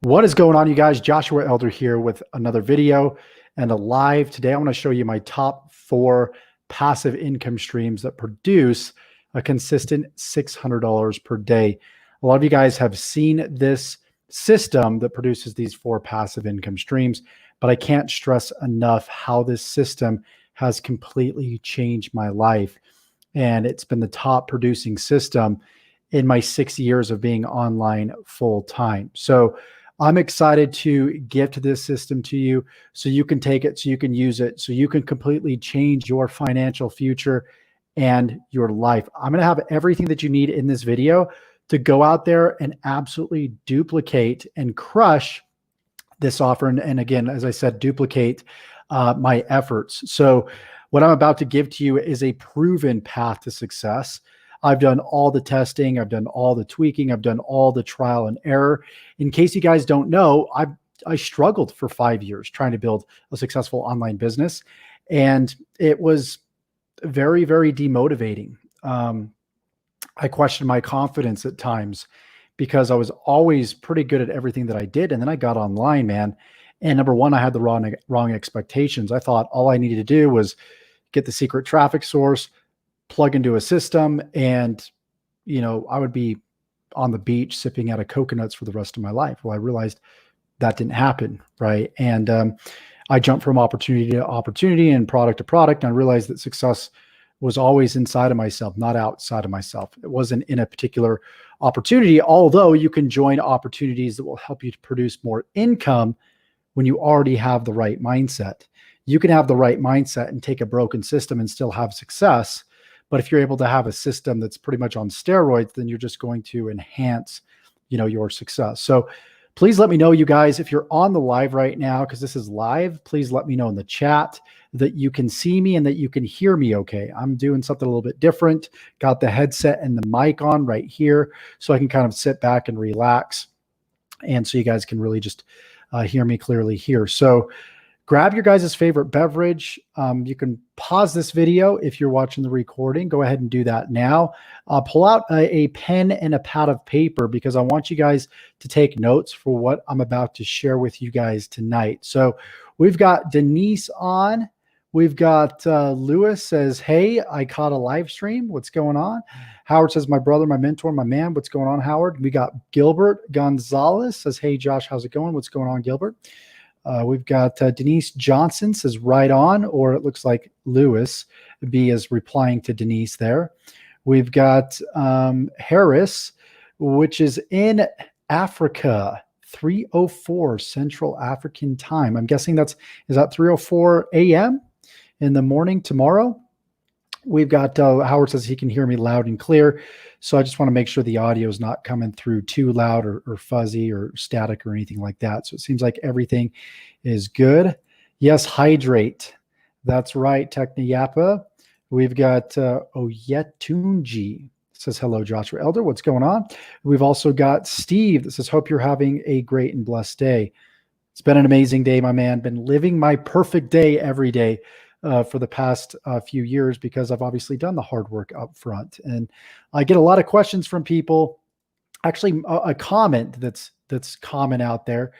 What is going on, you guys? Joshua Elder here with another video and a live. Today, I want to show you my top 4 passive income streams that produce a consistent $600 per day. A lot of you guys have seen this system that produces these 4 passive income streams, but I can't stress enough how this system has completely changed my life. And it's been the top producing system in my 6 years of being online full time. So I'm excited to gift this system to you so you can take it, so you can use it, so you can completely change your financial future and your life. I'm going to have everything that you need in this video to go out there and absolutely duplicate and crush this offer. And again, as I said, duplicate my efforts. So what I'm about to give to you is a proven path to success. I've done all the testing. I've done all the tweaking. I've done all the trial and error. In case you guys don't know, I struggled for 5 years trying to build a successful online business. And it was very, very demotivating. I questioned my confidence at times because I was always pretty good at everything that I did. And then I got online, man. And number one, I had the wrong expectations. I thought all I needed to do was get the secret traffic source, plug into a system, and I would be on the beach sipping out of coconuts for the rest of my life. Well, I realized that didn't happen, right? And I jumped from opportunity to opportunity and product to product, and I realized that success was always inside of myself, not outside of myself. It wasn't in a particular opportunity, although you can join opportunities that will help you to produce more income when you already have the right mindset. You can have the right mindset and take a broken system and still have success. But if you're able to have a system that's pretty much on steroids, then you're just going to enhance, your success. So please let me know, you guys, if you're on the live right now, because this is live, please let me know in the chat that you can see me and that you can hear me okay. I'm doing something a little bit different. Got the headset and the mic on right here so I can kind of sit back and relax. And so you guys can really just hear me clearly here. So grab your guys' favorite beverage. You can pause this video if you're watching the recording. Go ahead and do that now. Pull out a pen and a pad of paper because I want you guys to take notes for what I'm about to share with you guys tonight. So we've got Denise on. We've got Lewis says, hey, I caught a live stream. What's going on? Howard says, my brother, my mentor, my man. What's going on, Howard? We got Gilbert Gonzalez says, hey, Josh, how's it going? What's going on, Gilbert? We've got Denise Johnson says right on, or it looks like Lewis B is replying to Denise there. We've got Harris, which is in Africa, 3:04 Central African time. I'm guessing is that 3:04 a.m. in the morning tomorrow? We've got Howard says he can hear me loud and clear. So I just want to make sure the audio is not coming through too loud or fuzzy or static or anything like that. So it seems like everything is good. Yes, hydrate. That's right, Techniyapa. We've got Oyetunji says, hello, Joshua Elder. What's going on? We've also got Steve that says, hope you're having a great and blessed day. It's been an amazing day, my man. Been living my perfect day every day for the past few years because I've obviously done the hard work up front. And I get a lot of questions from people. Actually, a comment that's common out there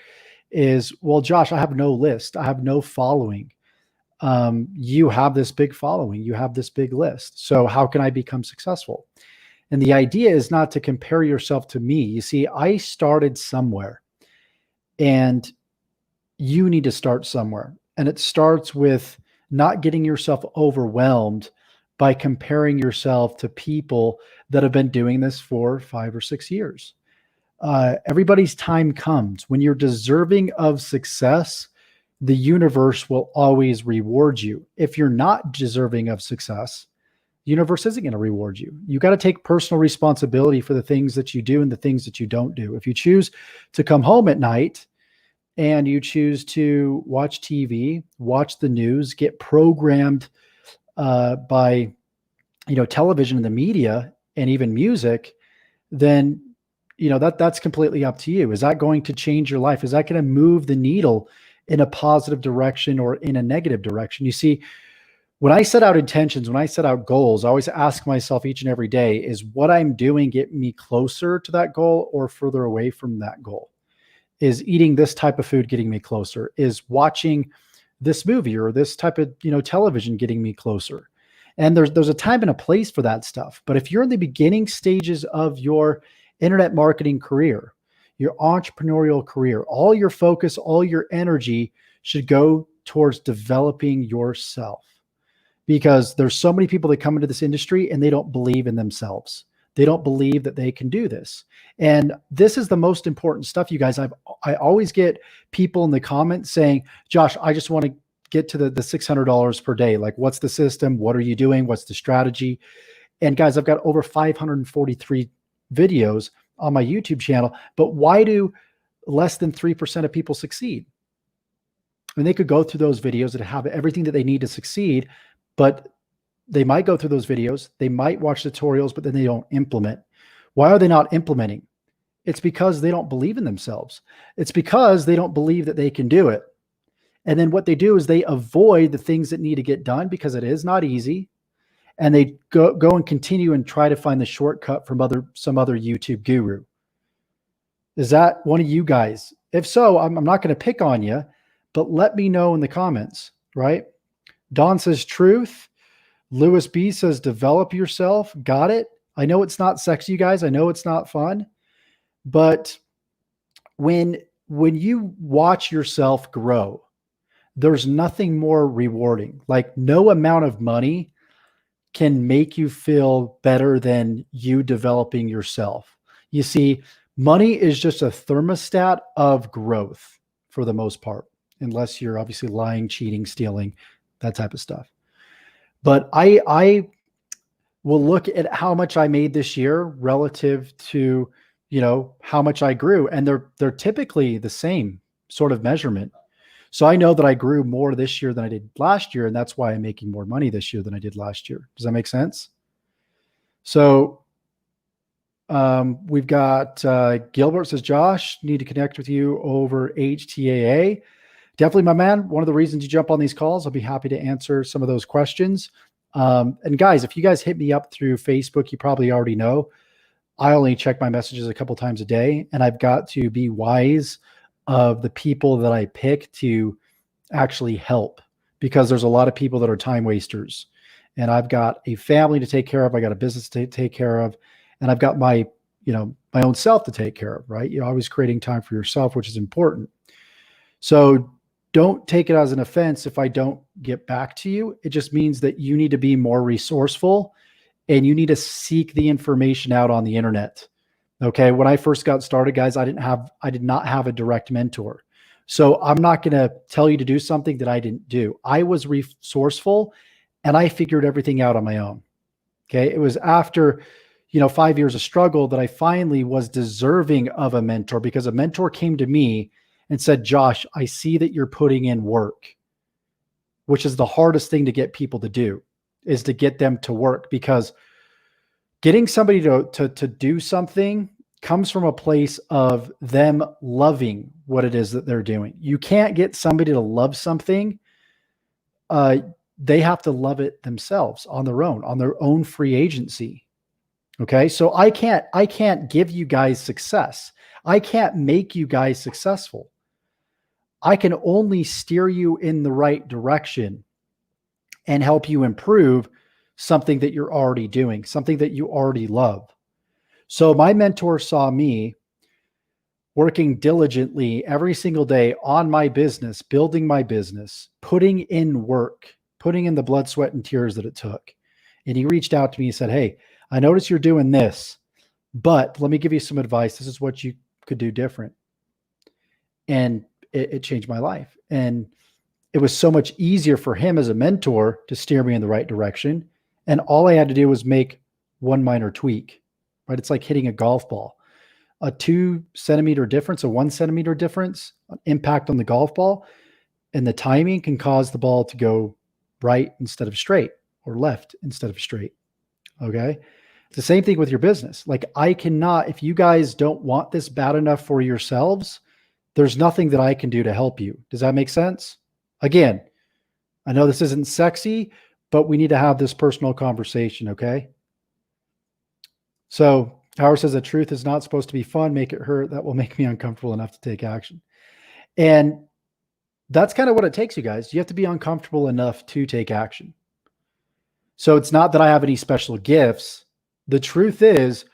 is, well, Josh, I have no list. I have no following. You have this big following. You have this big list. So how can I become successful? And the idea is not to compare yourself to me. You see, I started somewhere and you need to start somewhere. And it starts with not getting yourself overwhelmed by comparing yourself to people that have been doing this for 5 or 6 years. Everybody's time comes. When you're deserving of success, the universe will always reward you. If you're not deserving of success, the universe isn't going to reward you. You got to take personal responsibility for the things that you do and the things that you don't do. If you choose to come home at night and you choose to watch TV, watch the news, get programmed by television and the media and even music, then that's completely up to you. Is that going to change your life? Is that going to move the needle in a positive direction or in a negative direction? You see, when I set out intentions, when I set out goals, I always ask myself each and every day, is what I'm doing get me closer to that goal or further away from that goal? Is eating this type of food getting me closer? Is watching this movie or this type of, television getting me closer? And there's a time and a place for that stuff. But if you're in the beginning stages of your internet marketing career, your entrepreneurial career, all your focus, all your energy should go towards developing yourself, because there's so many people that come into this industry and they don't believe in themselves. They don't believe that they can do this. And this is the most important stuff, you guys. I always get people in the comments saying, Josh, I just want to get to the $600 per day. Like, what's the system? What are you doing? What's the strategy? And guys, I've got over 543 videos on my YouTube channel, but why do less than 3% of people succeed? I mean, they could go through those videos and have everything that they need to succeed, but they might go through those videos, they might watch tutorials, but then they don't implement. Why are they not implementing? It's because they don't believe in themselves. It's because they don't believe that they can do it. And then what they do is they avoid the things that need to get done because it is not easy. And they go and continue and try to find the shortcut from some other YouTube guru. Is that one of you guys? If so, I'm not going to pick on you, but let me know in the comments, right? Don says truth. Lewis B says develop yourself. Got it. I know it's not sexy, you guys. I know it's not fun, but when you watch yourself grow, there's nothing more rewarding. Like, no amount of money can make you feel better than you developing yourself. You see, money is just a thermostat of growth for the most part, unless you're obviously lying, cheating, stealing, that type of stuff. But I will look at how much I made this year relative to, how much I grew. And they're typically the same sort of measurement. So I know that I grew more this year than I did last year. And that's why I'm making more money this year than I did last year. Does that make sense? So we've got Gilbert says, Josh, need to connect with you over HTAA. Definitely, my man. One of the reasons you jump on these calls, I'll be happy to answer some of those questions. And guys, if you guys hit me up through Facebook, you probably already know I only check my messages a couple times a day, and I've got to be wise of the people that I pick to actually help, because there's a lot of people that are time wasters, and I've got a family to take care of. I got a business to take care of, and I've got my own self to take care of, right? You're always creating time for yourself, which is important. So don't take it as an offense if I don't get back to you. It just means that you need to be more resourceful and you need to seek the information out on the internet. Okay. When I first got started, guys, I did not have a direct mentor. So I'm not going to tell you to do something that I didn't do. I was resourceful and I figured everything out on my own. Okay. It was after, 5 years of struggle that I finally was deserving of a mentor, because a mentor came to me and said, Josh, I see that you're putting in work, which is the hardest thing to get people to do, is to get them to work, because getting somebody to do something comes from a place of them loving what it is that they're doing. You can't get somebody to love something. They have to love it themselves on their own free agency. Okay. So I can't give you guys success. I can't make you guys successful. I can only steer you in the right direction and help you improve something that you're already doing, something that you already love. So my mentor saw me working diligently every single day on my business, building my business, putting in work, putting in the blood, sweat, and tears that it took. And he reached out to me and said, hey, I noticed you're doing this, but let me give you some advice. This is what you could do different. And it changed my life. And it was so much easier for him as a mentor to steer me in the right direction. And all I had to do was make one minor tweak, right? It's like hitting a golf ball. A 2 centimeter difference, a 1 centimeter difference, impact on the golf ball, and the timing can cause the ball to go right instead of straight, or left instead of straight. Okay. It's the same thing with your business. Like, I cannot, if you guys don't want this bad enough for yourselves, there's nothing that I can do to help you. Does that make sense? Again, I know this isn't sexy, but we need to have this personal conversation. Okay. So Howard says the truth is not supposed to be fun. Make it hurt. That will make me uncomfortable enough to take action. And that's kind of what it takes, you guys. You have to be uncomfortable enough to take action. So it's not that I have any special gifts. The truth is,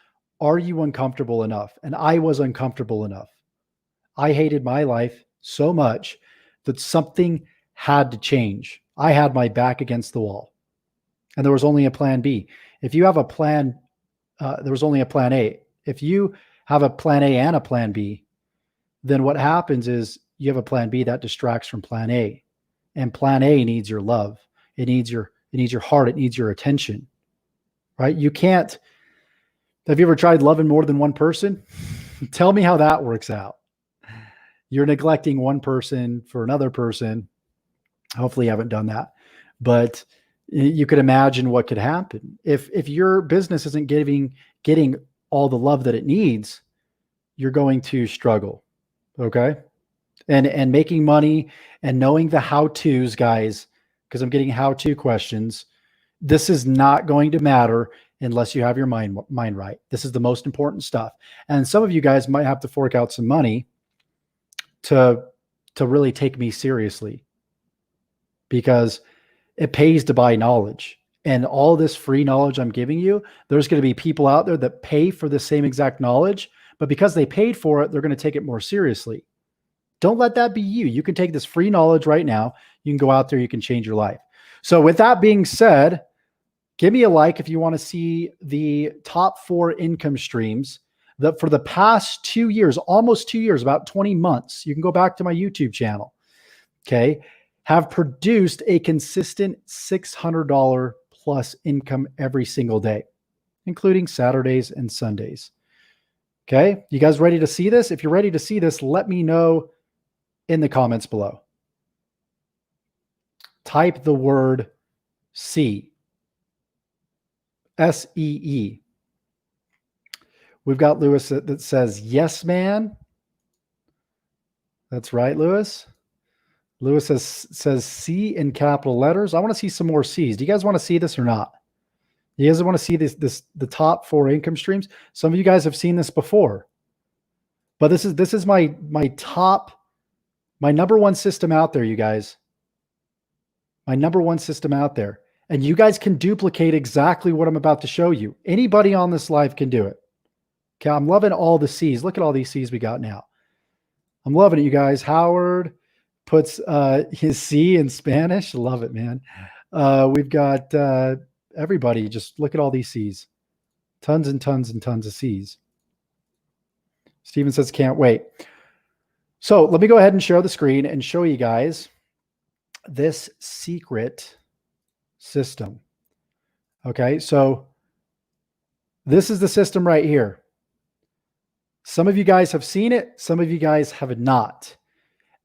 are you uncomfortable enough? And I was uncomfortable enough. I hated my life so much that something had to change. I had my back against the wall. And there was only a plan B. If you have a plan, there was only a plan A. If you have a plan A and a plan B, then what happens is you have a plan B that distracts from plan A. And plan A needs your love. It needs your heart. It needs your attention, right? You can't. Have you ever tried loving more than one person? Tell me how that works out. You're neglecting one person for another person. Hopefully you haven't done that, but you could imagine what could happen if your business isn't getting all the love that it needs. You're going to struggle. Okay. And making money and knowing the how-tos, guys, because I'm getting how-to questions. This is not going to matter unless you have your mind right. This is the most important stuff. And some of you guys might have to fork out some money to really take me seriously, because it pays to buy knowledge. And all this free knowledge I'm giving you, there's going to be people out there that pay for the same exact knowledge, but because they paid for it, they're going to take it more seriously. Don't let that be you. You can take this free knowledge right now. You can go out there, you can change your life. So with that being said, give me a like if you want to see the top 4 income streams that for the past 2 years, almost 2 years, about 20 months, you can go back to my YouTube channel, okay, have produced a consistent $600 plus income every single day, including Saturdays and Sundays. Okay, you guys ready to see this? If you're ready to see this, let me know in the comments below. Type the word see. S-E-E. We've got Lewis that says, yes, man. That's right, Lewis. Lewis says C in capital letters. I want to see some more C's. Do you guys want to see this or not? You guys want to see the top 4 income streams? Some of you guys have seen this before, but this is my number one system out there, you guys. My number one system out there. And you guys can duplicate exactly what I'm about to show you. Anybody on this live can do it. Okay, I'm loving all the C's. Look at all these C's we got now. I'm loving it, you guys. Howard puts his C in Spanish. Love it, man. We've got everybody. Just look at all these C's. Tons and tons and tons of C's. Steven says, can't wait. So let me go ahead and share the screen and show you guys this secret system. Okay, so this is the system right here. Some of you guys have seen it. Some of you guys have not.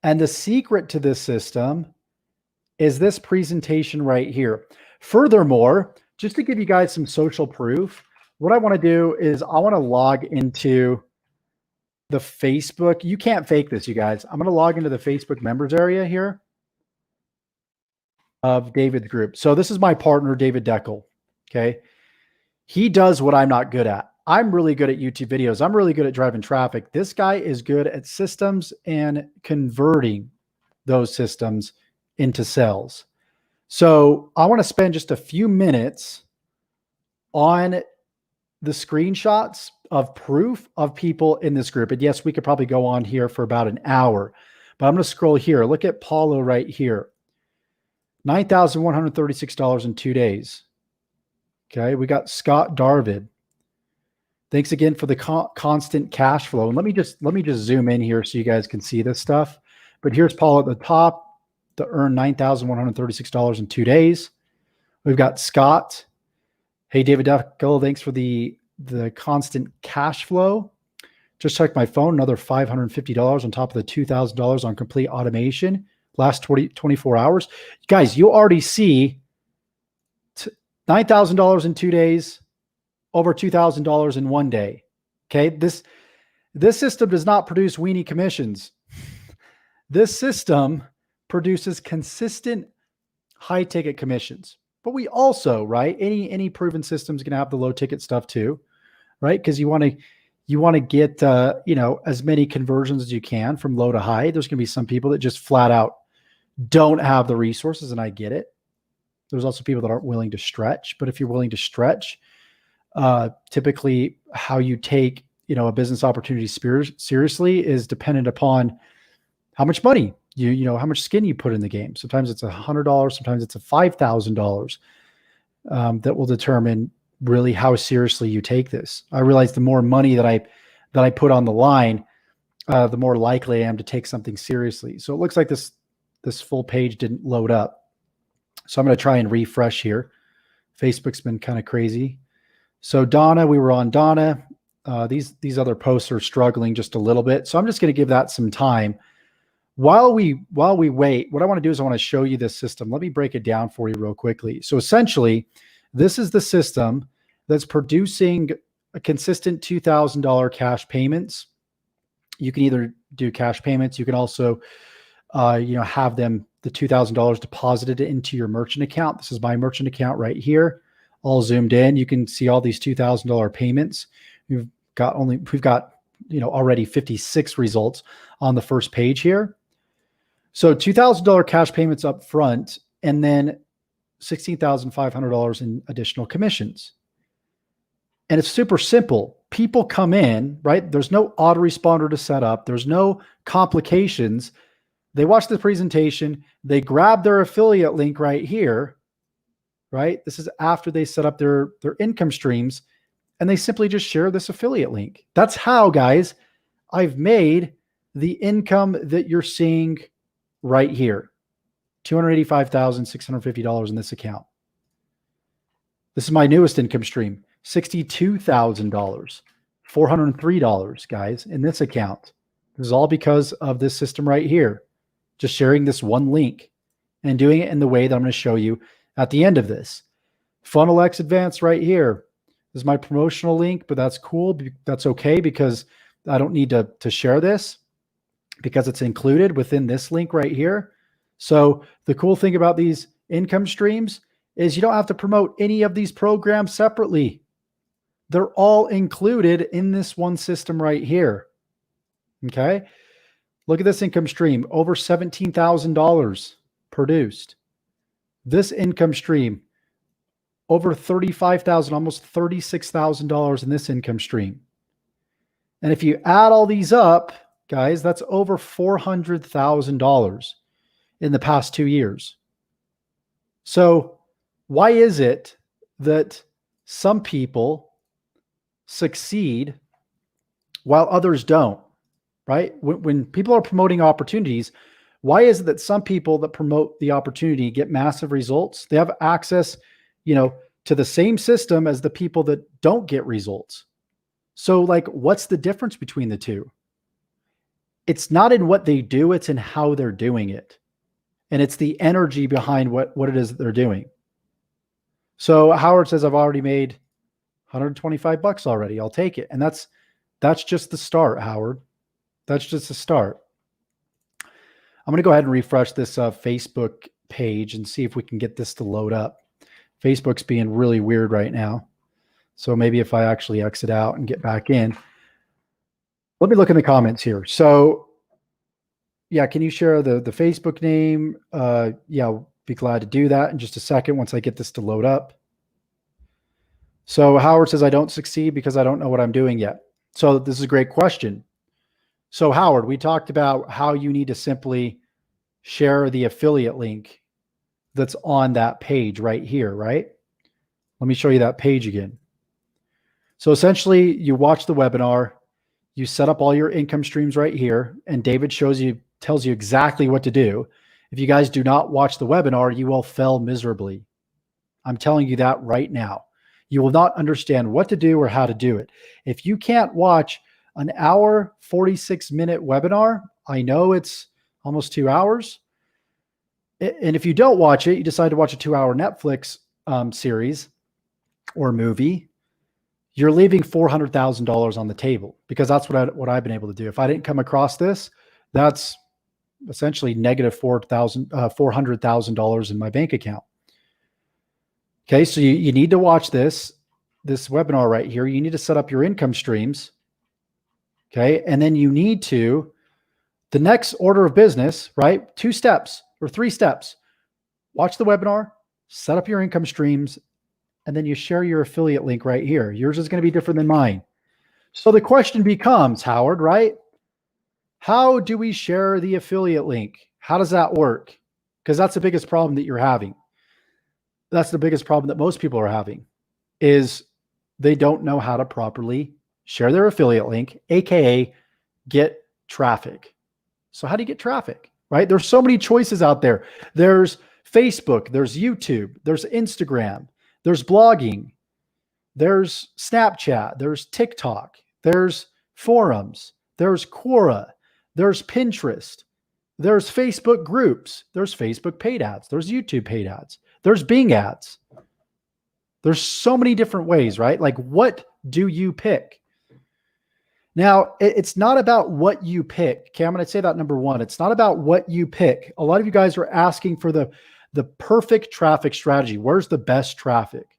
And the secret to this system is this presentation right here. Furthermore, just to give you guys some social proof, what I want to do is I want to log into the Facebook. You can't fake this, you guys. I'm going to log into the Facebook members area here of David's group. So this is my partner, David Deckel. Okay. He does what I'm not good at. I'm really good at YouTube videos. I'm really good at driving traffic. This guy is good at systems and converting those systems into sales. So I want to spend just a few minutes on the screenshots of proof of people in this group. And yes, we could probably go on here for about an hour, but I'm going to scroll here. Look at Paulo right here. $9,136 in 2 days. Okay. We got Scott Darvid. Thanks again for the constant cash flow. And let me just zoom in here so you guys can see this stuff. But here's Paul at the top to earn $9,136 in 2 days. We've got Scott. Hey, David Deckel, thanks for the constant cash flow. Just checked my phone, another $550 on top of the $2,000 on complete automation. Last 24 hours. Guys, you already see $9,000 in 2 days, over $2,000 in 1 day. Okay. This system does not produce weenie commissions. This system produces consistent high ticket commissions, but we also, right? Any proven system is going to have the low ticket stuff too. right? Because you want to get as many conversions as you can from low to high. There's going to be some people that just flat out don't have the resources, and I get it. There's also people that aren't willing to stretch. But if you're willing to stretch, typically how you take a business opportunity seriously is dependent upon how much money how much skin you put in the game. Sometimes it's $100, sometimes it's $5,000 that will determine really how seriously you take this. I realize the more money that I put on the line, the more likely I am to take something seriously. So it looks like this full page didn't load up. So I'm going to try and refresh here. Facebook's been kind of crazy. So Donna, we were on Donna. These other posts are struggling just a little bit. So I'm just going to give that some time. While we wait, what I want to do is I want to show you this system. Let me break it down for you real quickly. So essentially, this is the system that's producing a consistent $2,000 cash payments. You can either do cash payments. You can also, have the $2,000 deposited into your merchant account. This is my merchant account right here, all zoomed in. You can see all these $2,000 payments. We've got already 56 results on the first page here. So $2,000 cash payments up front, and then $16,500 in additional commissions. And it's super simple. People come in, right? There's no autoresponder to set up. There's no complications. They watch the presentation. They grab their affiliate link right here, right? This is after they set up their income streams, and they simply just share this affiliate link. That's how, guys, I've made the income that you're seeing right here. $285,650 in this account. This is my newest income stream, $62,000, $403, guys, in this account. This is all because of this system right here. Just sharing this one link and doing it in the way that I'm going to show you at the end of this. FunnelX Advanced right here. This is my promotional link, but that's cool. That's okay because I don't need to share this because it's included within this link right here. So the cool thing about these income streams is you don't have to promote any of these programs separately. They're all included in this one system right here. Okay. Look at this income stream, over $17,000 produced. This income stream, over $35,000, almost $36,000 in this income stream. And if you add all these up, guys, that's over $400,000 in the past 2 years. So why is it that some people succeed while others don't, right? When people are promoting opportunities, why is it that some people that promote the opportunity get massive results? They have access, to the same system as the people that don't get results. So what's the difference between the two? It's not in what they do, it's in how they're doing it. And it's the energy behind what it is that they're doing. So Howard says, I've already made $125 already. I'll take it. And that's just the start, Howard. That's just the start. I'm going to go ahead and refresh this Facebook page and see if we can get this to load up. Facebook's being really weird right now. So maybe if I actually exit out and get back in. Let me look in the comments here. So yeah, can you share the Facebook name? Yeah, I'll be glad to do that in just a second once I get this to load up. So Howard says, I don't succeed because I don't know what I'm doing yet. So this is a great question. So Howard, we talked about how you need to simply share the affiliate link that's on that page right here, right? Let me show you that page again. So essentially you watch the webinar, you set up all your income streams right here, and David tells you exactly what to do. If you guys do not watch the webinar, you will fail miserably. I'm telling you that right now. You will not understand what to do or how to do it. If you can't watch an hour, 46-minute webinar, I know it's almost 2 hours. And if you don't watch it, you decide to watch a 2-hour Netflix series or movie, you're leaving $400,000 on the table because that's what I've been able to do. If I didn't come across this, that's essentially negative $400,000 in my bank account. Okay, so you need to watch this. this webinar right here, you need to set up your income streams. Okay. And then you need to, the next order of business, right? 2 steps or 3 steps. Watch the webinar, set up your income streams, and then you share your affiliate link right here. Yours is going to be different than mine. So the question becomes, Howard, right? How do we share the affiliate link? How does that work? Because that's the biggest problem that you're having. That's the biggest problem that most people are having, is they don't know how to properly share their affiliate link, AKA get traffic. So how do you get traffic, right? There's so many choices out there. There's Facebook, there's YouTube, there's Instagram, there's blogging, there's Snapchat, there's TikTok, there's forums, there's Quora, there's Pinterest, there's Facebook groups, there's Facebook paid ads, there's YouTube paid ads, there's Bing ads. There's so many different ways, right? Like, what do you pick? Now, it's not about what you pick. Okay, I'm going to say that number one. It's not about what you pick. A lot of you guys are asking for the perfect traffic strategy. Where's the best traffic?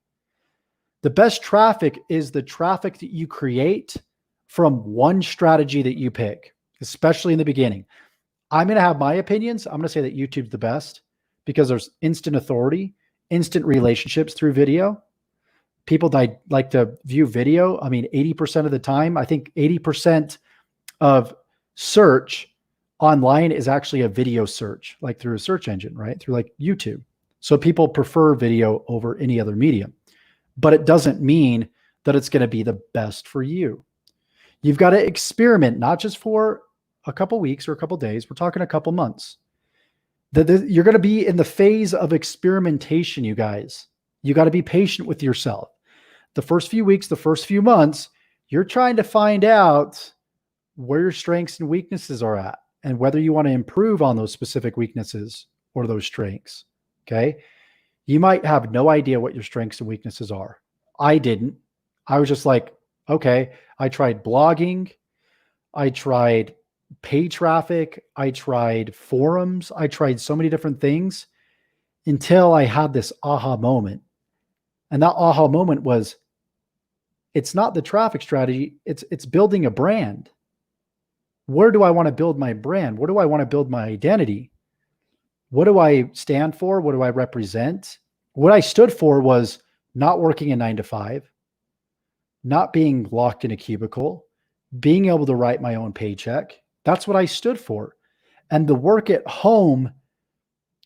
The best traffic is the traffic that you create from one strategy that you pick, especially in the beginning. I'm going to have my opinions. I'm going to say that YouTube's the best because there's instant authority, instant relationships through video. People that like to view video, I mean, 80% of the time, I think 80% of search online is actually a video search, like through a search engine, right? Through like YouTube. So people prefer video over any other medium, but it doesn't mean that it's going to be the best for you. You've got to experiment, not just for a couple weeks or a couple days. We're talking a couple months. You're going to be in the phase of experimentation, you guys. You got to be patient with yourself. The first few weeks, the first few months, you're trying to find out where your strengths and weaknesses are at and whether you want to improve on those specific weaknesses or those strengths. Okay. You might have no idea what your strengths and weaknesses are. I didn't. I was just like, okay, I tried blogging. I tried paid traffic. I tried forums. I tried so many different things until I had this aha moment. And that aha moment was, it's not the traffic strategy. It's building a brand. Where do I want to build my brand? Where do I want to build my identity? What do I stand for? What do I represent? What I stood for was not working a 9-to-5, not being locked in a cubicle, being able to write my own paycheck. That's what I stood for. And the work at home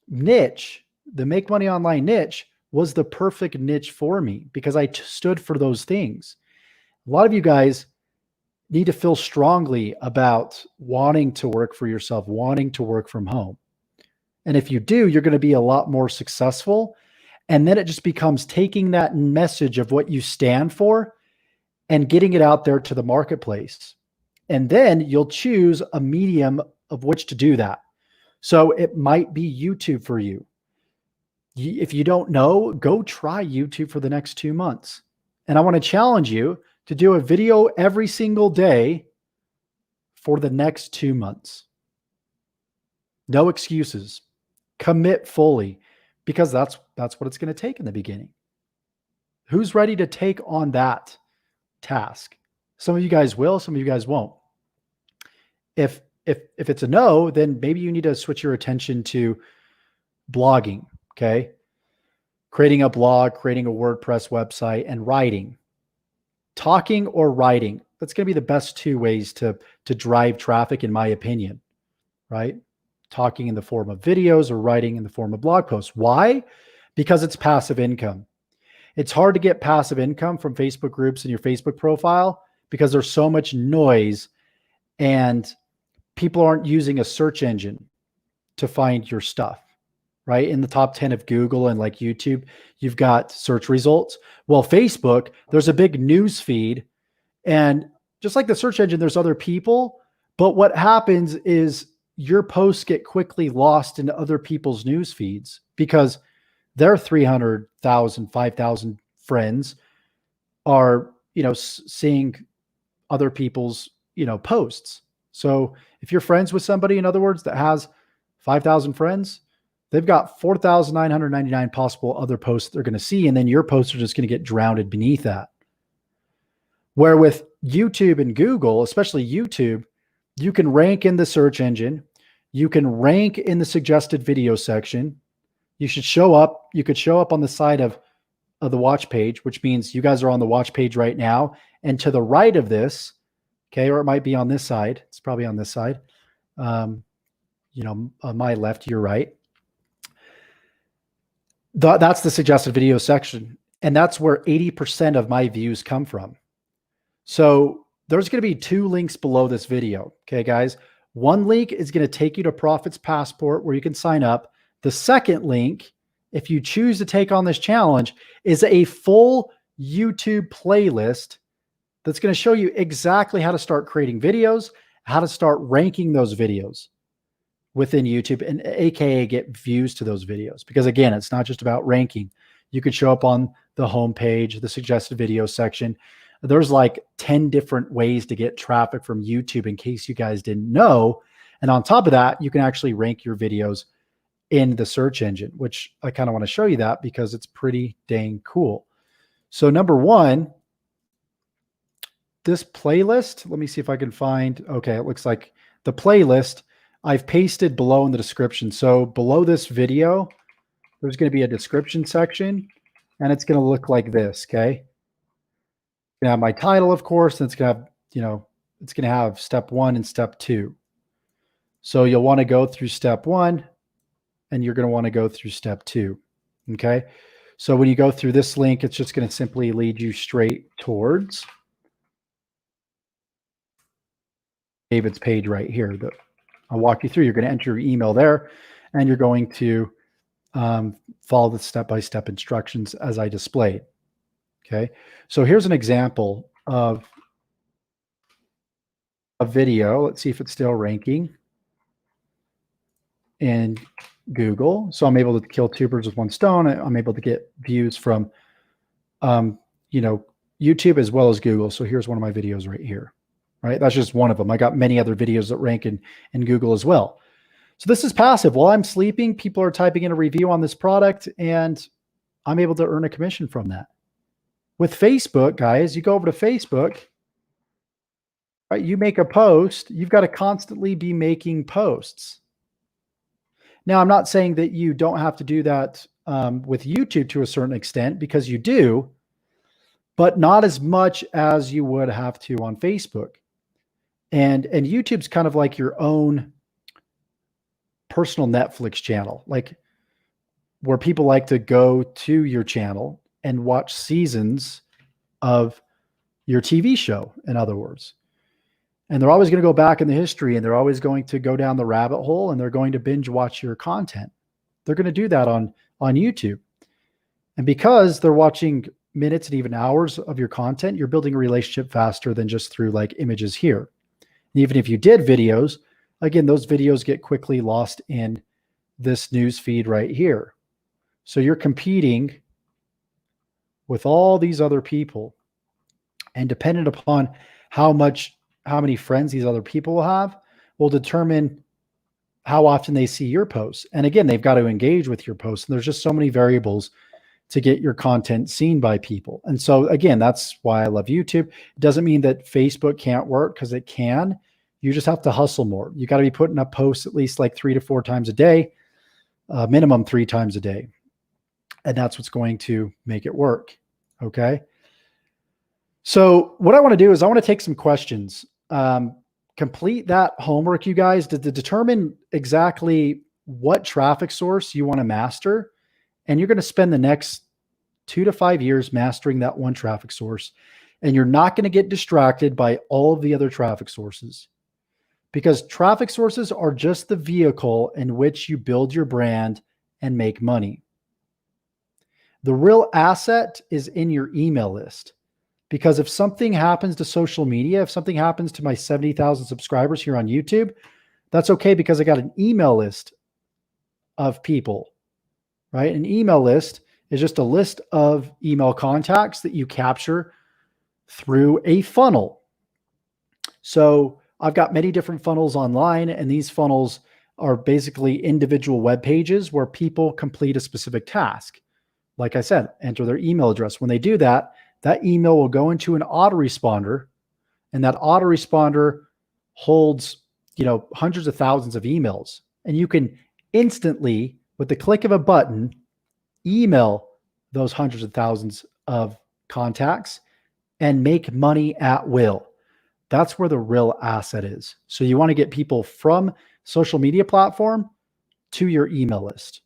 niche, the make money online niche, was the perfect niche for me because I stood for those things. A lot of you guys need to feel strongly about wanting to work for yourself, wanting to work from home. And if you do, you're going to be a lot more successful. And then it just becomes taking that message of what you stand for and getting it out there to the marketplace. And then you'll choose a medium of which to do that. So it might be YouTube for you. If you don't know, go try YouTube for the next 2 months. And I want to challenge you to do a video every single day for the next 2 months. No excuses. Commit fully, because that's what it's going to take in the beginning. Who's ready to take on that task? Some of you guys will, some of you guys won't. If it's a no, then maybe you need to switch your attention to blogging. Okay. Creating a blog, creating a WordPress website, and writing. Talking or writing. That's going to be the best 2 ways to drive traffic, in my opinion, right? Talking in the form of videos or writing in the form of blog posts. Why? Because it's passive income. It's hard to get passive income from Facebook groups in your Facebook profile because there's so much noise and people aren't using a search engine to find your stuff. Right? In the top 10 of Google and like YouTube, you've got search results. Well, Facebook, there's a big news feed. And just like the search engine, there's other people. But what happens is your posts get quickly lost into other people's news feeds because their 300,000, 5,000 friends are, seeing other people's, posts. So if you're friends with somebody, in other words, that has 5,000 friends, they've got 4,999 possible other posts they're going to see. And then your posts are just going to get drowned beneath that. Where with YouTube and Google, especially YouTube, you can rank in the search engine. You can rank in the suggested video section. You could show up on the side of the watch page, which means you guys are on the watch page right now. And to the right of this, okay, or it might be on this side. It's probably on this side. On my left, your right. That's the suggested video section. And that's where 80% of my views come from. So there's going to be 2 links below this video. Okay, guys. One link is going to take you to Profits Passport where you can sign up. The second link, if you choose to take on this challenge, is a full YouTube playlist that's going to show you exactly how to start creating videos, how to start ranking those videos within YouTube, and AKA get views to those videos. Because again, it's not just about ranking. You could show up on the homepage, the suggested video section. There's like 10 different ways to get traffic from YouTube in case you guys didn't know. And on top of that, you can actually rank your videos in the search engine, which I kind of want to show you that because it's pretty dang cool. So number one, this playlist, let me see if I can find, okay, it looks like the playlist I've pasted below in the description. So below this video, there's going to be a description section and it's going to look like this. Okay. Gonna have my title, of course, and it's gonna have, it's gonna have step 1 and step 2. So you'll want to go through step 1 and you're going to want to go through step 2. Okay. So when you go through this link, it's just going to simply lead you straight towards David's page right here that I'll walk you through. You're going to enter your email there and you're going to follow the step-by-step instructions as I displayed. Okay, so here's an example of a video. Let's see if it's still ranking in Google. So I'm able to kill 2 birds with 1 stone. I'm able to get views from, YouTube as well as Google. So here's one of my videos right here, right? That's just one of them. I got many other videos that rank in Google as well. So this is passive. While I'm sleeping, people are typing in a review on this product and I'm able to earn a commission from that. With Facebook, guys, you go over to Facebook, right? You make a post, you've got to constantly be making posts. Now, I'm not saying that you don't have to do that with YouTube to a certain extent, because you do, but not as much as you would have to on Facebook. And YouTube's kind of like your own personal Netflix channel, like where people like to go to your channel and watch seasons of your TV show, in other words. And they're always going to go back in the history and they're always going to go down the rabbit hole and they're going to binge watch your content. They're going to do that on YouTube. And because they're watching minutes and even hours of your content, you're building a relationship faster than just through like images here. And even if you did videos, again, those videos get quickly lost in this news feed right here. So you're competing with all these other people, and dependent upon how many friends these other people will have will determine how often they see your posts. And again, they've got to engage with your posts. And there's just so many variables to get your content seen by people. And so again, that's why I love YouTube. It doesn't mean that Facebook can't work, because it can. You just have to hustle more. You got to be putting up posts at least like 3 to 4 times a day, minimum 3 times a day. And that's what's going to make it work. Okay. So what I want to do is I want to take some questions. Complete that homework, you guys, to determine exactly what traffic source you want to master. And you're going to spend the next 2 to 5 years mastering that one traffic source. And you're not going to get distracted by all of the other traffic sources, because traffic sources are just the vehicle in which you build your brand and make money. The real asset is in your email list, because if something happens to social media, if something happens to my 70,000 subscribers here on YouTube, that's okay, because I got an email list of people, right? An email list is just a list of email contacts that you capture through a funnel. So I've got many different funnels online, and these funnels are basically individual web pages where people complete a specific task. Like I said, enter their email address. When they do that, That email will go into an autoresponder, and that autoresponder holds, hundreds of thousands of emails. And you can instantly, with the click of a button, email those hundreds of thousands of contacts and make money at will. That's where the real asset is. So you want to get people from social media platform to your email list,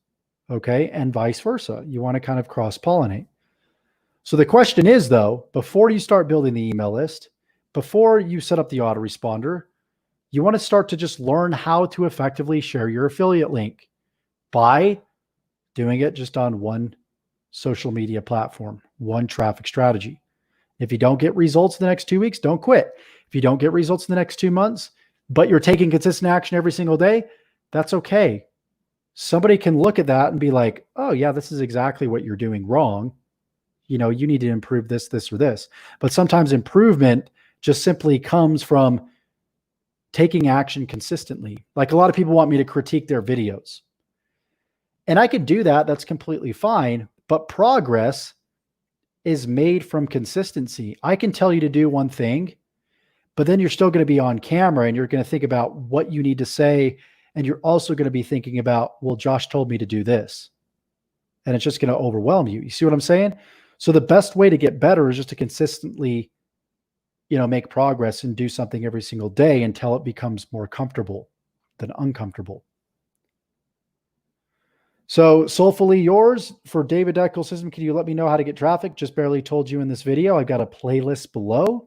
okay? And vice versa. You want to kind of cross-pollinate. So the question is, though, before you start building the email list, before you set up the autoresponder, you want to start to just learn how to effectively share your affiliate link by doing it just on one social media platform, one traffic strategy. If you don't get results in the next 2 weeks, don't quit. If you don't get results in the next 2 months, but you're taking consistent action every single day, that's okay. Somebody can look at that and be like, oh yeah, this is exactly what you're doing wrong. You need to improve this, this, or this. But sometimes improvement just simply comes from taking action consistently. Like a lot of people want me to critique their videos. And I can do that. That's completely fine. But progress is made from consistency. I can tell you to do one thing, but then you're still going to be on camera and you're going to think about what you need to say. And you're also going to be thinking about, well, Josh told me to do this. And it's just going to overwhelm you. You see what I'm saying? So the best way to get better is just to consistently, make progress and do something every single day until it becomes more comfortable than uncomfortable. So Soulfully Yours for David Deckel System. Can you let me know how to get traffic? Just barely told you in this video. I've got a playlist below.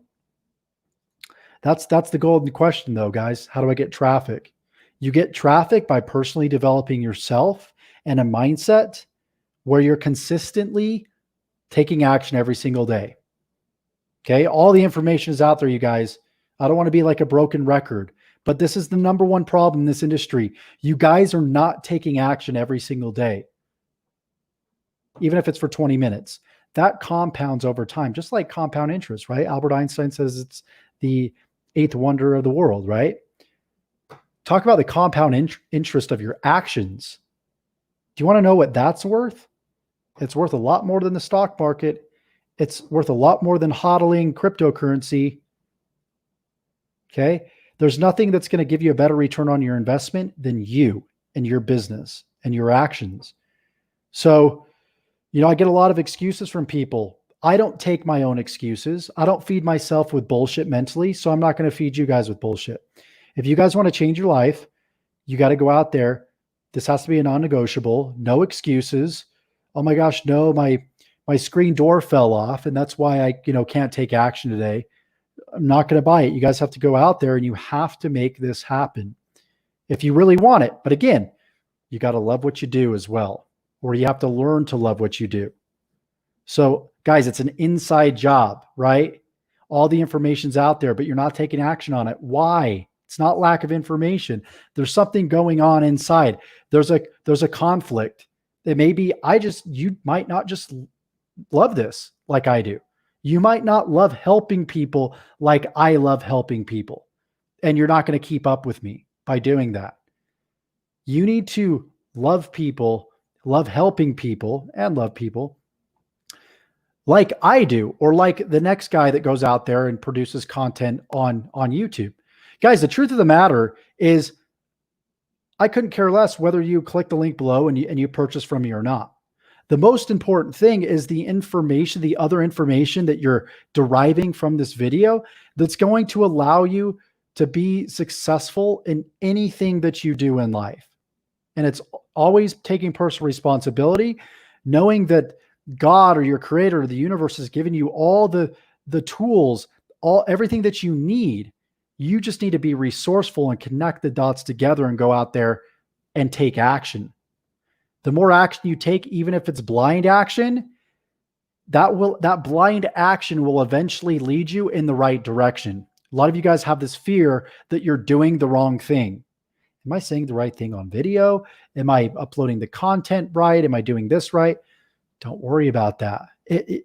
That's the golden question though, guys. How do I get traffic? You get traffic by personally developing yourself and a mindset where you're consistently taking action every single day. Okay. All the information is out there, you guys. I don't want to be like a broken record, but this is the number one problem in this industry. You guys are not taking action every single day, even if it's for 20 minutes. That compounds over time, just like compound interest, right? Albert Einstein says it's the eighth wonder of the world, right? Talk about the compound interest of your actions. Do you want to know what that's worth? It's worth a lot more than the stock market. It's worth a lot more than hodling cryptocurrency. Okay. There's nothing that's going to give you a better return on your investment than you and your business and your actions. So, I get a lot of excuses from people. I don't take my own excuses. I don't feed myself with bullshit mentally. So I'm not going to feed you guys with bullshit. If you guys want to change your life, you got to go out there. This has to be a non-negotiable. No excuses. Oh my gosh, no, my screen door fell off and that's why I, can't take action today. I'm not going to buy it. You guys have to go out there and you have to make this happen if you really want it. But again, you got to love what you do as well, or you have to learn to love what you do. So guys, it's an inside job, right? All the information's out there, but you're not taking action on it. Why? It's not lack of information. There's something going on inside. There's a conflict. It may be, you might not just love this like I do. You might not love helping people like I love helping people. And you're not going to keep up with me by doing that. You need to love people, love helping people, and love people like I do, or like the next guy that goes out there and produces content on YouTube. Guys, the truth of the matter is I couldn't care less whether you click the link below and you purchase from me or not. The most important thing is the information, the other information that you're deriving from this video that's going to allow you to be successful in anything that you do in life. And it's always taking personal responsibility, knowing that God or your creator or the universe has given you all the tools, everything that you need. You just need to be resourceful and connect the dots together and go out there and take action. The more action you take, even if it's blind action, that blind action will eventually lead you in the right direction. A lot of you guys have this fear that you're doing the wrong thing. Am I saying the right thing on video? Am I uploading the content right? Am I doing this right? Don't worry about that.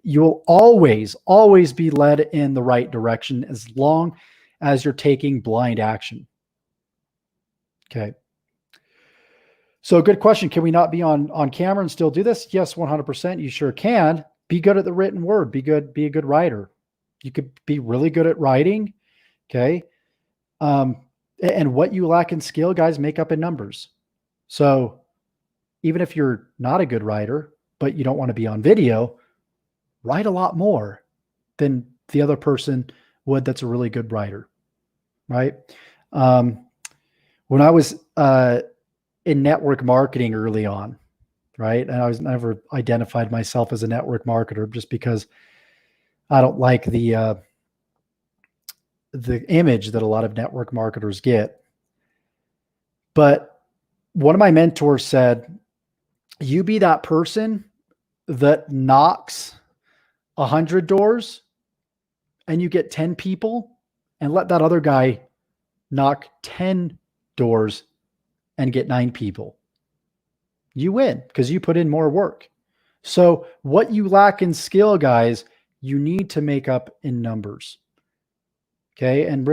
You will always be led in the right direction as long as you're taking blind action. Okay. So good question. Can we not be on camera and still do this? Yes, 100%. You sure can. be good at the written word, be a good writer. You could be really good at writing. Okay. And what you lack in skill, guys, make up in numbers. So even if you're not a good writer, but you don't want to be on video, write a lot more than the other person would that's a really good writer, right? When I was in network marketing early on, right, and I was never identified myself as a network marketer just because I don't like the image that a lot of network marketers get. But one of my mentors said, you be that person that knocks 100 doors and you get 10 people, and let that other guy knock 10 doors and get 9 people. You win because you put in more work. So what you lack in skill, guys, you need to make up in numbers. Okay. And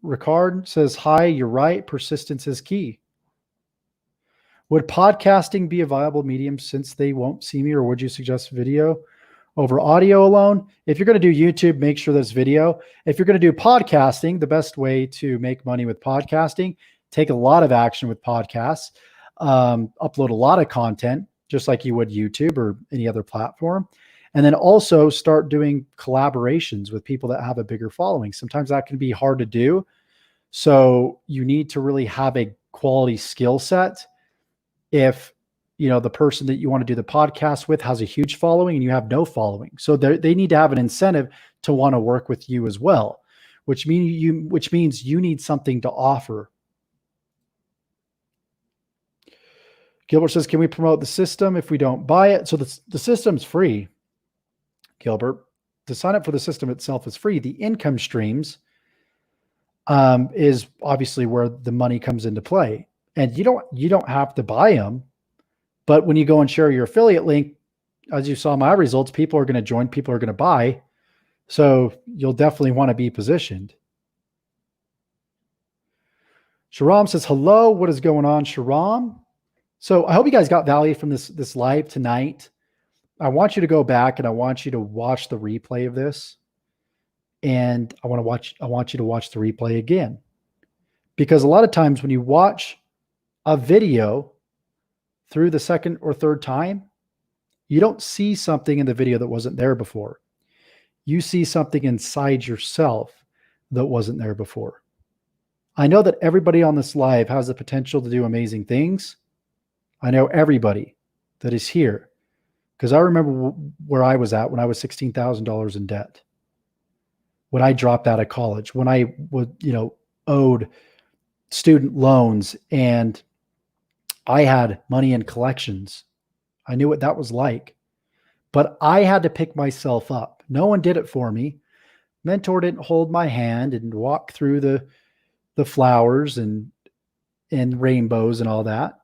Ricard says, hi, you're right. Persistence is key. Would podcasting be a viable medium since they won't see me, or would you suggest video over audio alone? If you're going to do YouTube, make sure there's video. If you're going to do podcasting, the best way to make money with podcasting, take a lot of action with podcasts, upload a lot of content, just like you would YouTube or any other platform. And then also start doing collaborations with people that have a bigger following. Sometimes that can be hard to do. So you need to really have a quality skill set. If the person that you want to do the podcast with has a huge following and you have no following, so they need to have an incentive to want to work with you as well, which means you need something to offer. Gilbert says, can we promote the system if we don't buy it? So the system's free, Gilbert. To sign up for the system itself is free. The income streams is obviously where the money comes into play. And you don't have to buy them, but when you go and share your affiliate link, as you saw my results, people are going to join, people are going to buy. So you'll definitely want to be positioned. Sharam says, hello, what is going on, Sharam? So I hope you guys got value from this live tonight. I want you to go back and I want you to watch the replay of this. And I want you to watch the replay again. Because a lot of times when you watch a video through the second or third time, you don't see something in the video that wasn't there before. You see something inside yourself that wasn't there before. I know that everybody on this live has the potential to do amazing things. I know everybody that is here because I remember where I was at when I was $16,000 in debt. When I dropped out of college, when I owed student loans and I had money in collections. I knew what that was like, but I had to pick myself up. No one did it for me. Mentor didn't hold my hand and walk through the flowers and rainbows and all that.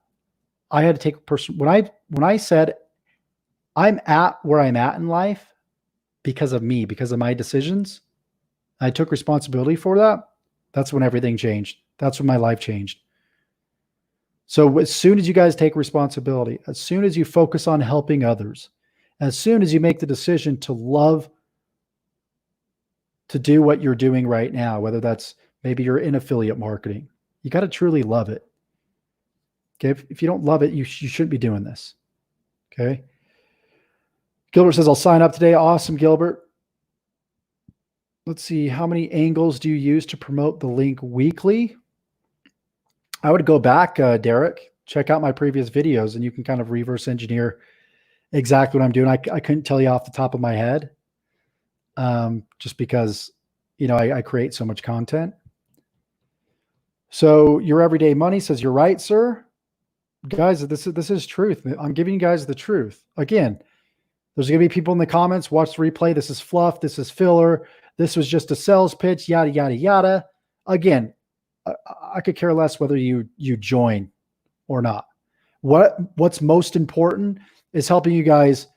I had to take a person. When I said I'm at where I'm at in life because of me, because of my decisions, I took responsibility for that. That's when everything changed. That's when my life changed. So as soon as you guys take responsibility, as soon as you focus on helping others, as soon as you make the decision to love to do what you're doing right now, whether that's maybe you're in affiliate marketing, you got to truly love it. Okay. If you don't love it, you shouldn't be doing this. Okay. Gilbert says, I'll sign up today. Awesome, Gilbert. Let's see. How many angles do you use to promote the link weekly? I would go back, Derek, check out my previous videos and you can kind of reverse engineer exactly what I'm doing. I couldn't tell you off the top of my head just because, I create so much content. So your everyday money says, you're right, sir. Guys, this is truth. I'm giving you guys the truth. Again, there's going to be people in the comments, watch the replay. This is fluff. This is filler. This was just a sales pitch, yada, yada, yada. Again, I could care less whether you join or not. What's most important is helping you guys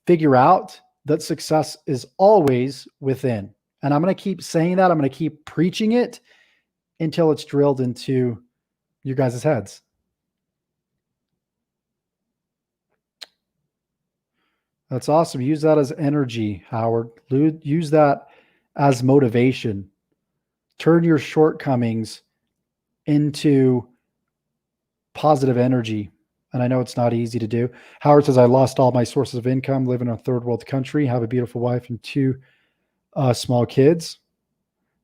figure out that success is always within. And I'm going to keep saying that. I'm going to keep preaching it until it's drilled into you guys' heads. That's awesome. Use that as energy, Howard. Use that as motivation. Turn your shortcomings into positive energy. And I know it's not easy to do. Howard says, I lost all my sources of income, live in a third world country, have a beautiful wife and two small kids,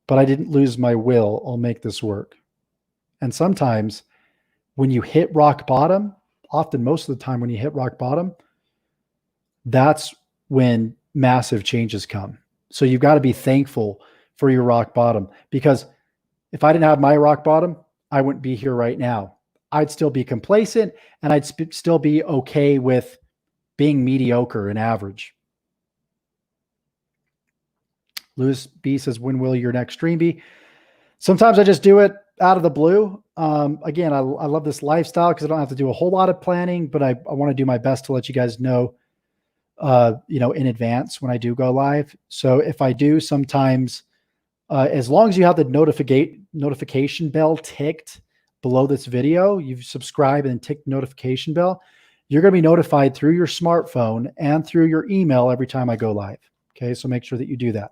but I didn't lose my will. I'll make this work. And sometimes when you hit rock bottom, often most of the time when you hit rock bottom, that's when massive changes come. So you've got to be thankful for your rock bottom, because if I didn't have my rock bottom, I wouldn't be here right now. I'd still be complacent, and I'd still be okay with being mediocre and average. Lewis B says, when will your next stream be? Sometimes I just do it out of the blue. Again, I love this lifestyle because I don't have to do a whole lot of planning, but I want to do my best to let you guys know, in advance when I do go live. So if I do, sometimes, as long as you have the notification bell ticked below this video, you subscribe and tick the notification bell, you're going to be notified through your smartphone and through your email every time I go live. Okay, so make sure that you do that.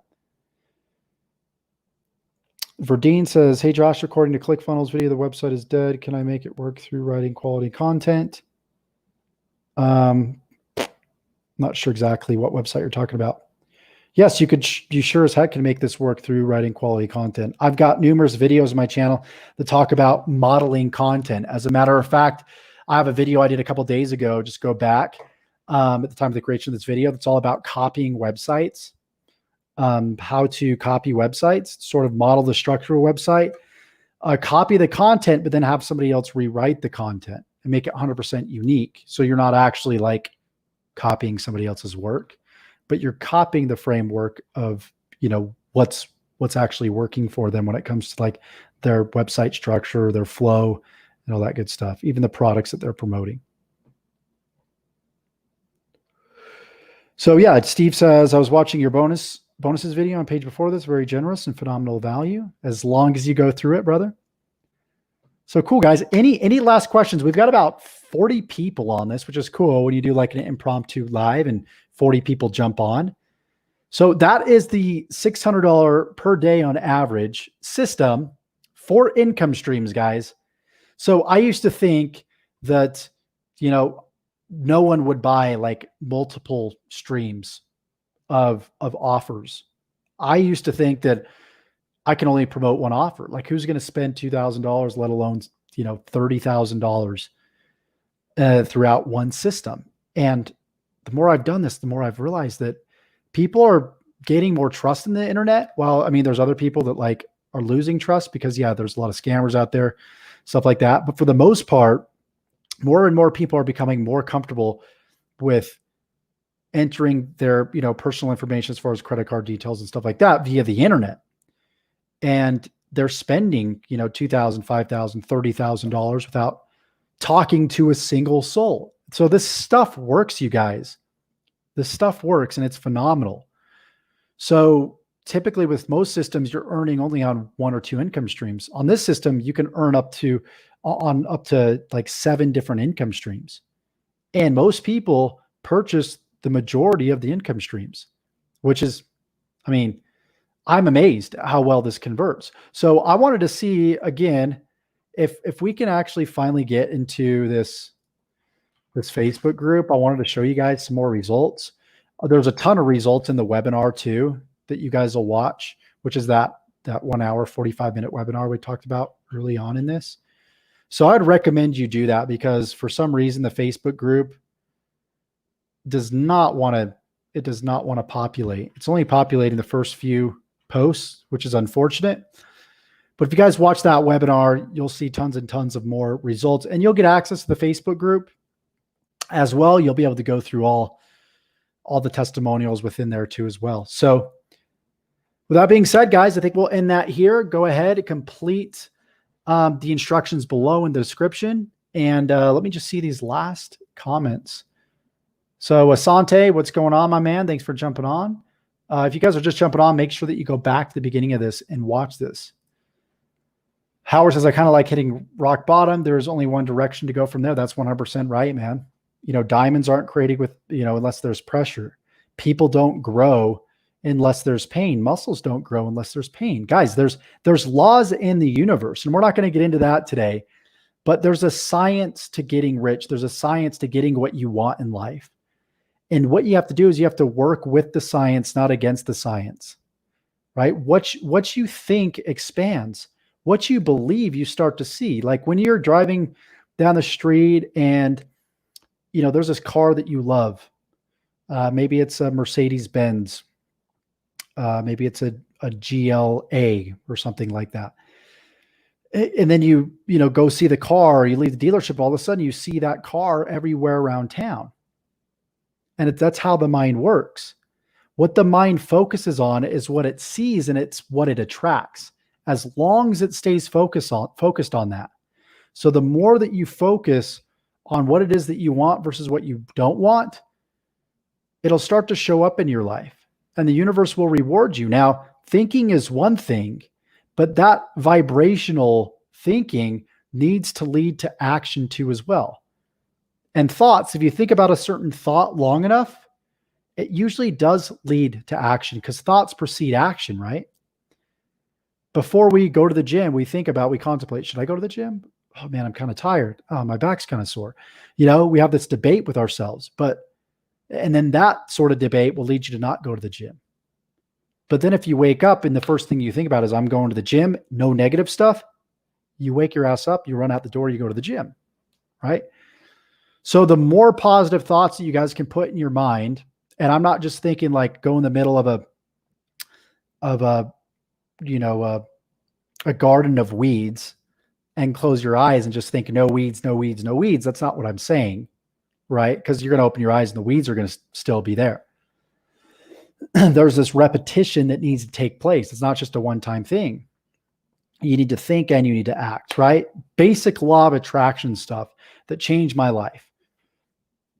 Verdine says, hey, Josh, according to ClickFunnels video, the website is dead. Can I make it work through writing quality content? Not sure exactly what website you're talking about. Yes, you could. You sure as heck can make this work through writing quality content. I've got numerous videos on my channel that talk about modeling content. As a matter of fact, I have a video I did a couple of days ago. Just go back at the time of the creation of this video. That's all about copying websites, how to copy websites, sort of model the structure of a website, copy the content, but then have somebody else rewrite the content and make it 100% unique. So you're not actually like copying somebody else's work, but you're copying the framework of, what's actually working for them when it comes to like their website structure, their flow, and all that good stuff, even the products that they're promoting. So yeah, Steve says, I was watching your bonuses video on page before this, very generous and phenomenal value, as long as you go through it, brother. So cool, guys. Any last questions? We've got about 40 people on this, which is cool when you do like an impromptu live and 40 people jump on. So that is the $600 per day on average system for income streams, guys. So I used to think that, no one would buy like multiple streams of offers. I used to think that I can only promote one offer. Like, who's going to spend $2,000, let alone, $30,000 throughout one system? And the more I've done this, the more I've realized that people are gaining more trust in the internet. Well, I mean, there's other people that like are losing trust because there's a lot of scammers out there, stuff like that. But for the most part, more and more people are becoming more comfortable with entering their, personal information as far as credit card details and stuff like that via the internet. And they're spending, $2,000, $5,000, $30,000 without talking to a single soul. So this stuff works, you guys. This stuff works, and it's phenomenal. So typically with most systems, you're earning only on one or two income streams. On this system, you can earn up to like 7 different income streams. And most people purchase the majority of the income streams, which is, I'm amazed at how well this converts. So I wanted to see again, if we can actually finally get into this Facebook group. I wanted to show you guys some more results. There's a ton of results in the webinar too that you guys will watch, which is that 1 hour, 45-minute webinar we talked about early on in this. So I'd recommend you do that, because for some reason, the Facebook group does not want to populate. It's only populating the first few posts, which is unfortunate. But if you guys watch that webinar, you'll see tons and tons of more results, and you'll get access to the Facebook group as well. You'll be able to go through all the testimonials within there too as well. So with that being said, guys, I think we'll end that here. Go ahead and complete the instructions below in the description. And let me just see these last comments. So Asante, what's going on, my man? Thanks for jumping on. If you guys are just jumping on, make sure that you go back to the beginning of this and watch this. Howard says, I kind of like hitting rock bottom. There's only one direction to go from there. That's 100% right, man. Diamonds aren't created with, unless there's pressure. People don't grow unless there's pain. Muscles don't grow unless there's pain. Guys, there's laws in the universe, and we're not going to get into that today, but there's a science to getting rich. There's a science to getting what you want in life. And what you have to do is you have to work with the science, not against the science, right? What you think expands. What you believe, you start to see. Like when you're driving down the street and, there's this car that you love. Maybe it's a Mercedes-Benz. Maybe it's a GLA or something like that. And then you go see the car, you leave the dealership, all of a sudden you see that car everywhere around town. And that's how the mind works. What the mind focuses on is what it sees, and it's what it attracts, as long as it stays focused on that. So the more that you focus on what it is that you want versus what you don't want, it'll start to show up in your life, and the universe will reward you. Now, thinking is one thing, but that vibrational thinking needs to lead to action too as well. And thoughts, if you think about a certain thought long enough, it usually does lead to action, because thoughts precede action, right? Before we go to the gym, we contemplate, should I go to the gym? Oh man, I'm kind of tired. Oh, my back's kind of sore. We have this debate with ourselves, and then that sort of debate will lead you to not go to the gym. But then if you wake up and the first thing you think about is, I'm going to the gym, no negative stuff, you wake your ass up, you run out the door, you go to the gym, right? So the more positive thoughts that you guys can put in your mind, and I'm not just thinking like go in the middle of a garden of weeds and close your eyes and just think no weeds, no weeds, no weeds. That's not what I'm saying, right? Because you're going to open your eyes and the weeds are going to still be there. There's this repetition that needs to take place. It's not just a one-time thing. You need to think and you need to act, right? Basic law of attraction stuff that changed my life.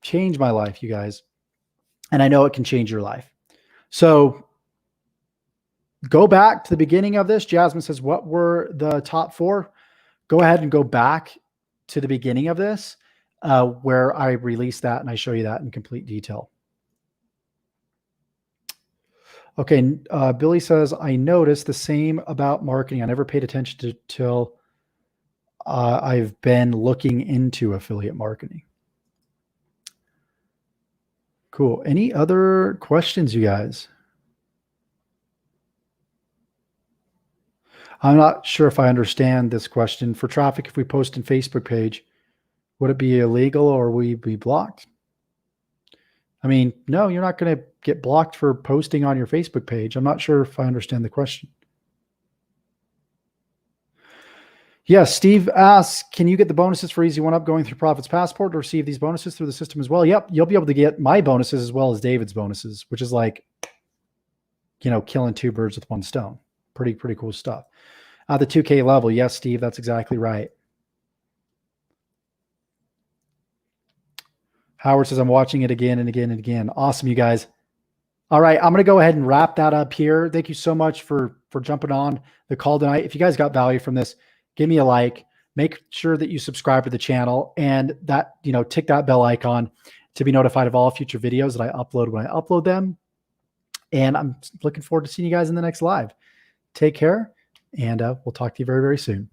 Changed my life, you guys. And I know it can change your life. So go back to the beginning of this. Jasmine says, what were the top 4? Go ahead and go back to the beginning of this, where I released that and I show you that in complete detail. Okay. Billy says, I noticed the same about marketing. I never paid attention to till I've been looking into affiliate marketing. Cool. Any other questions, you guys? I'm not sure if I understand this question. For traffic, if we post in Facebook page, would it be illegal or will we be blocked? I mean, no, you're not going to get blocked for posting on your Facebook page. I'm not sure if I understand the question. Yes, Steve asks, can you get the bonuses for Easy One Up going through Profits Passport to receive these bonuses through the system as well? Yep, you'll be able to get my bonuses as well as David's bonuses, which is like, killing 2 birds with 1 stone. Pretty cool stuff. The 2K level. Yes, Steve, that's exactly right. Howard says, I'm watching it again and again and again. Awesome, you guys. All right, I'm going to go ahead and wrap that up here. Thank you so much for jumping on the call tonight. If you guys got value from this, give me a like. Make sure that you subscribe to the channel and that, tick that bell icon to be notified of all future videos that I upload when I upload them. And I'm looking forward to seeing you guys in the next live. Take care, and we'll talk to you very, very soon.